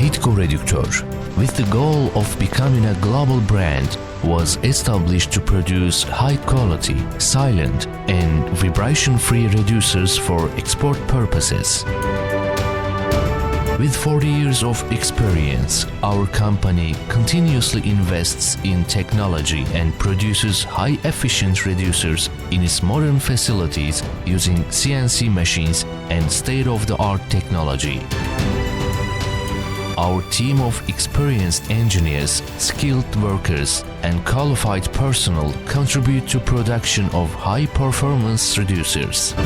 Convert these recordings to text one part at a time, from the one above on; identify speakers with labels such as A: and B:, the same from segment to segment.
A: Hidco Reductor, with the goal of becoming a global brand, was established to produce high-quality, silent and vibration-free reducers for export purposes. With 40 years of experience, our company continuously invests in technology and produces high-efficient reducers in its modern facilities using CNC machines and state-of-the-art technology. Our team of experienced engineers, skilled workers, and qualified personnel contribute to production of high-performance reducers.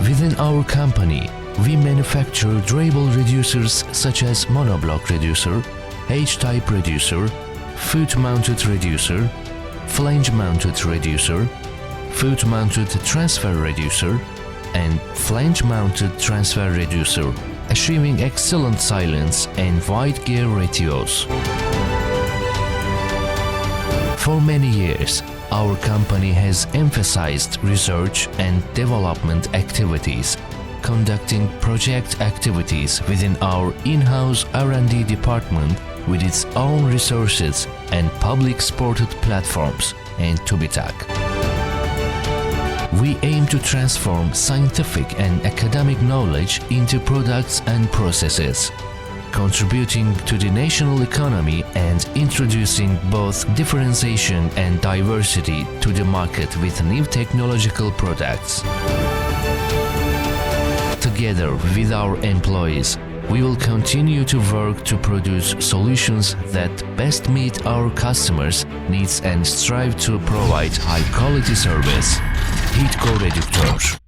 A: Within our company, we manufacture durable reducers such as monoblock reducer, H-type reducer, foot-mounted reducer, flange-mounted reducer, foot-mounted transfer reducer, and flange-mounted transfer reducer, achieving excellent silence and wide gear ratios. For many years, our company has emphasized research and development activities, conducting project activities within our in-house R&D department with its own resources and public-supported platforms and TÜBİTAK. We aim to transform scientific and academic knowledge into products and processes, contributing to the national economy and introducing both differentiation and diversity to the market with new technological products. Together with our employees, we will continue to work to produce solutions that best meet our customers' needs and strive to provide high-quality service. Hidco Reductor.